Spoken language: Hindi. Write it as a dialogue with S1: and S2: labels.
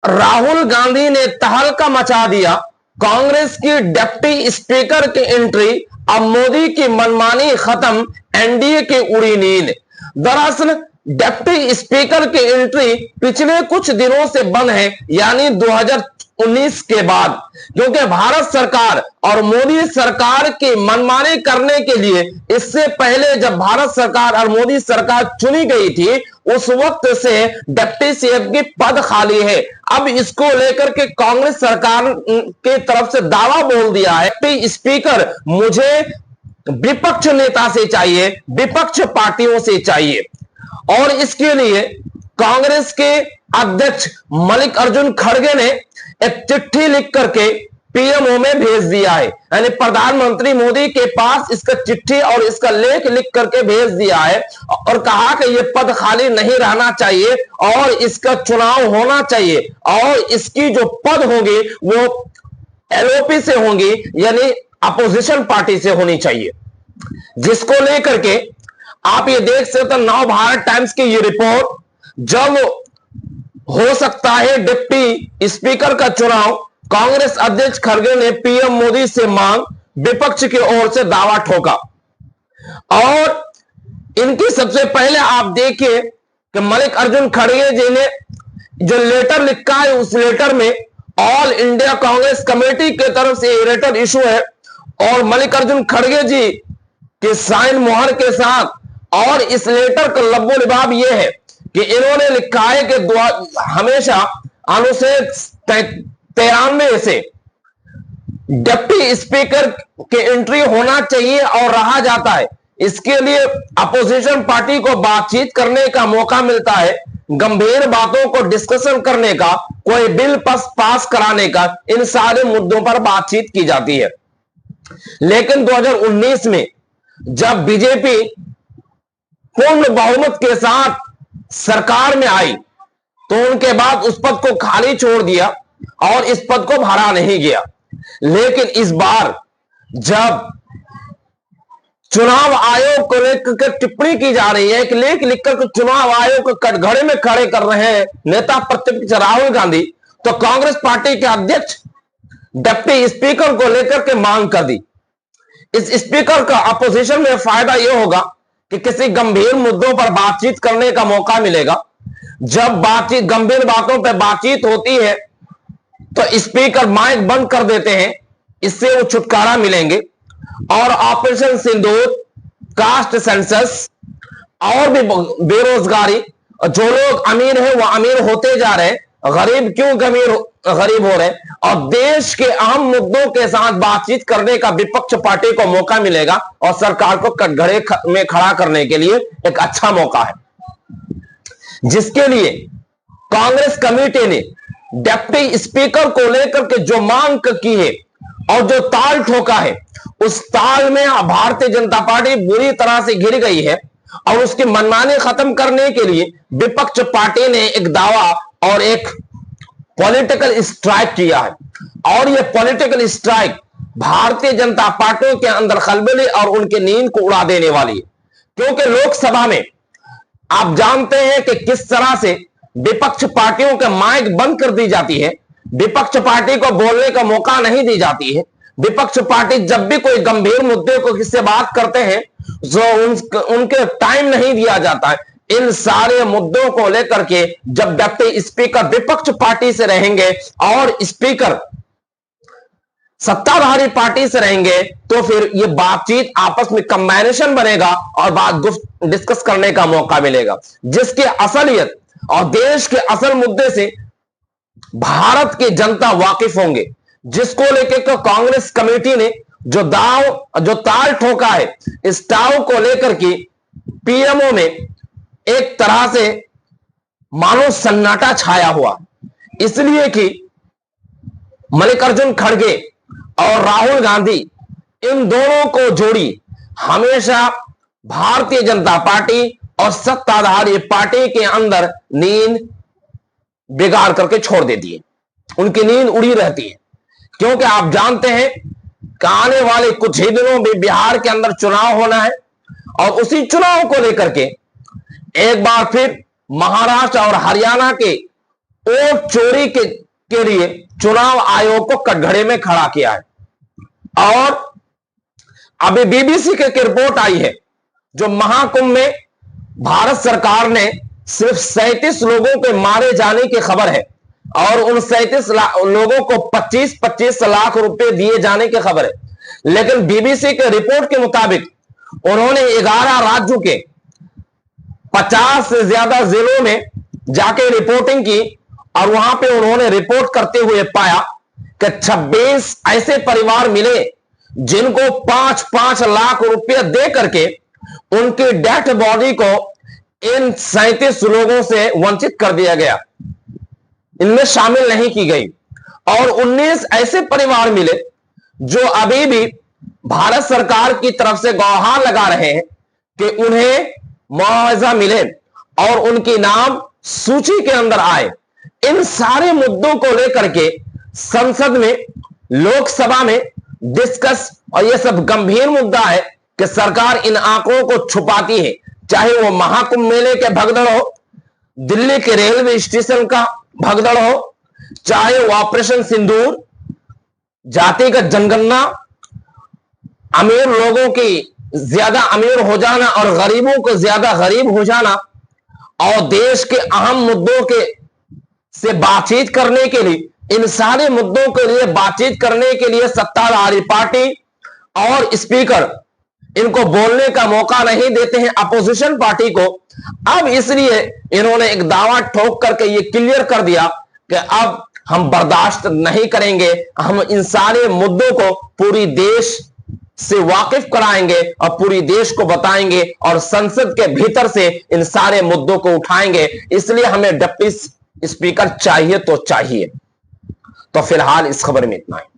S1: राहुल गांधी ने तहलका मचा दिया। कांग्रेस की डिप्टी स्पीकर की एंट्री, अब मोदी की मनमानी खत्म, एनडीए की उड़ी नींद। दरअसल डिप्टी स्पीकर की एंट्री पिछले कुछ दिनों से बंद है, यानी 2019 के बाद, क्योंकि भारत सरकार और मोदी सरकार की मनमानी करने के लिए इससे पहले जब भारत सरकार और मोदी सरकार चुनी गई थी, उस वक्त से डिप्टी सीएम की पद खाली है। अब इसको लेकर के कांग्रेस सरकार की तरफ से दावा बोल दिया है कि स्पीकर मुझे विपक्ष नेता से चाहिए, विपक्ष पार्टियों से चाहिए। और इसके लिए कांग्रेस के अध्यक्ष मल्लिकार्जुन खड़गे ने एक चिट्ठी लिख करके पीएमओ में भेज दिया है, यानी प्रधानमंत्री मोदी के पास इसका चिट्ठी और इसका लेख लिख करके भेज दिया है और कहा कि यह पद खाली नहीं रहना चाहिए और इसका चुनाव होना चाहिए और इसकी जो पद होंगी वो एलओपी से होंगी, यानी अपोजिशन पार्टी से होनी चाहिए। जिसको लेकर के आप ये देख सकते हैं नव भारत टाइम्स की ये रिपोर्ट, जब हो सकता है डिप्टी स्पीकर का चुनाव, कांग्रेस अध्यक्ष खड़गे ने पीएम मोदी से मांग, विपक्ष की ओर से दावा ठोका। और इनकी सबसे पहले आप देखिए कि मल्लिकार्जुन खड़गे जी ने जो लेटर लिखा है, उस लेटर में ऑल इंडिया कांग्रेस कमेटी की तरफ से लेटर इशू है और मल्लिकार्जुन खड़गे जी के साइन मोहर के साथ। और इस लेटर का लब्बो लिबाब यह है कि इन्होंने लिखा है कि हमेशा अनुच्छेद 93 से डिप्टी स्पीकर की एंट्री होना चाहिए और रहा जाता है। इसके लिए अपोजिशन पार्टी को बातचीत करने का मौका मिलता है, गंभीर बातों को डिस्कशन करने का, कोई बिल पास कराने का, इन सारे मुद्दों पर बातचीत की जाती है। लेकिन 2019 में जब बीजेपी पूर्ण बहुमत के साथ सरकार में आई तो उनके बाद उस पद को खाली छोड़ दिया और इस पद को भरा नहीं गया। लेकिन इस बार जब चुनाव आयोग को लेकर टिप्पणी की जा रही है, कि लेख लिखकर चुनाव आयोग को कटघरे में खड़े कर रहे हैं नेता प्रतिपक्ष राहुल गांधी, तो कांग्रेस पार्टी के अध्यक्ष डिप्टी स्पीकर को लेकर के मांग कर दी। इस स्पीकर का अपोजिशन में फायदा यह होगा कि किसी गंभीर मुद्दों पर बातचीत करने का मौका मिलेगा। जब बातचीत गंभीर बातों पर बातचीत होती है तो स्पीकर माइक बंद कर देते हैं, इससे वो छुटकारा मिलेंगे। और ऑपरेशन सिंदूर, कास्ट सेंसस और भी बेरोजगारी, जो लोग अमीर हैं वो अमीर होते जा रहे हैं, गरीब क्यों गरीब हो रहे, और देश के अहम मुद्दों के साथ बातचीत करने का विपक्ष पार्टी को मौका मिलेगा और सरकार को कटघरे में खड़ा करने के लिए एक अच्छा मौका है। जिसके लिए कांग्रेस कमेटी ने डिप्टी स्पीकर को लेकर के जो मांग की है और जो ताल ठोका है, उस ताल में भारतीय जनता पार्टी बुरी तरह से घिर गई है और उसकी मनमानी खत्म करने के लिए विपक्ष पार्टी ने एक दावा और एक पॉलिटिकल स्ट्राइक किया है। और यह political strike Bharatiya Janata party के अंदर खलबली और उनकी नींद को उड़ा देने वाली है, क्योंकि लोकसभा में आप जानते हैं कि किस तरह से विपक्ष पार्टियों के माइक बंद कर दी जाती है, विपक्ष पार्टी को बोलने का मौका नहीं दी जाती है। विपक्ष पार्टी जब भी कोई गंभीर मुद्दे को किससे बात करते हैं तो उनके टाइम नहीं दिया जाता है। इन सारे मुद्दों को लेकर के जब डिप्टी स्पीकर विपक्ष पार्टी से रहेंगे और स्पीकर सत्ताधारी पार्टी से रहेंगे तो फिर ये बातचीत आपस में कॉम्बिनेशन बनेगा और बात डिस्कस करने का मौका मिलेगा, जिसकी असलियत और देश के असल मुद्दे से भारत की जनता वाकिफ होंगे। जिसको लेकर कांग्रेस कमेटी ने जो ताल ठोका है, इस ताव को लेकर के पीएमओ में एक तरह से मानो सन्नाटा छाया हुआ, इसलिए कि मल्लिकार्जुन खड़गे और राहुल गांधी इन दोनों को जोड़ी हमेशा भारतीय जनता पार्टी और सत्ताधारी पार्टी के अंदर नींद बिगाड़ करके छोड़ देती है, उनकी नींद उड़ी रहती है। क्योंकि आप जानते हैं कि आने वाले कुछ ही दिनों में बिहार के अंदर चुनाव होना है और उसी चुनाव को लेकर के एक बार फिर महाराष्ट्र और हरियाणा के वोट चोरी के लिए चुनाव आयोग को कटघरे में खड़ा किया है। और अभी बीबीसी की एक रिपोर्ट आई है, जो महाकुंभ में भारत सरकार ने सिर्फ 37 लोगों के मारे जाने की खबर है और उन 37 लोगों को 25-25 लाख रुपए दिए जाने की खबर है। लेकिन बीबीसी के रिपोर्ट के मुताबिक उन्होंने 11 राज्यों के 50 से ज्यादा जिलों में जाके रिपोर्टिंग की और वहां पे उन्होंने रिपोर्ट करते हुए पाया कि 26 ऐसे परिवार मिले जिनको 5-5 लाख रुपए दे करके उनकी डेड बॉडी को इन 37 लोगों से वंचित कर दिया गया, इनमें शामिल नहीं की गई। और 19 ऐसे परिवार मिले जो अभी भी भारत सरकार की तरफ से गुहार लगा रहे हैं कि उन्हें मुआवजा मिले और उनकी नाम सूची के अंदर आए। इन सारे मुद्दों को लेकर के संसद में, लोकसभा में डिस्कस, और यह सब गंभीर मुद्दा है कि सरकार इन आंकड़ों को छुपाती है, चाहे वो महाकुंभ मेले के भगदड़ हो, दिल्ली के रेलवे स्टेशन का भगदड़ हो, चाहे वो ऑपरेशन सिंदूर, जातिगत जनगणना, अमीर लोगों की ज्यादा अमीर हो जाना और गरीबों को ज्यादा गरीब हो जाना, और देश के अहम मुद्दों के से बातचीत करने के लिए, इन सारे मुद्दों के लिए बातचीत करने के लिए सत्ताधारी पार्टी और स्पीकर इनको बोलने का मौका नहीं देते हैं अपोजिशन पार्टी को। अब इसलिए इन्होंने एक दावा ठोक करके ये क्लियर कर दिया कि अब हम बर्दाश्त नहीं करेंगे, हम इन सारे मुद्दों को पूरी देश से वाकिफ कराएंगे और पूरी देश को बताएंगे और संसद के भीतर से इन सारे मुद्दों को उठाएंगे। इसलिए हमें डिप्टी स्पीकर चाहिए तो चाहिए। तो फिलहाल इस खबर में इतना ही।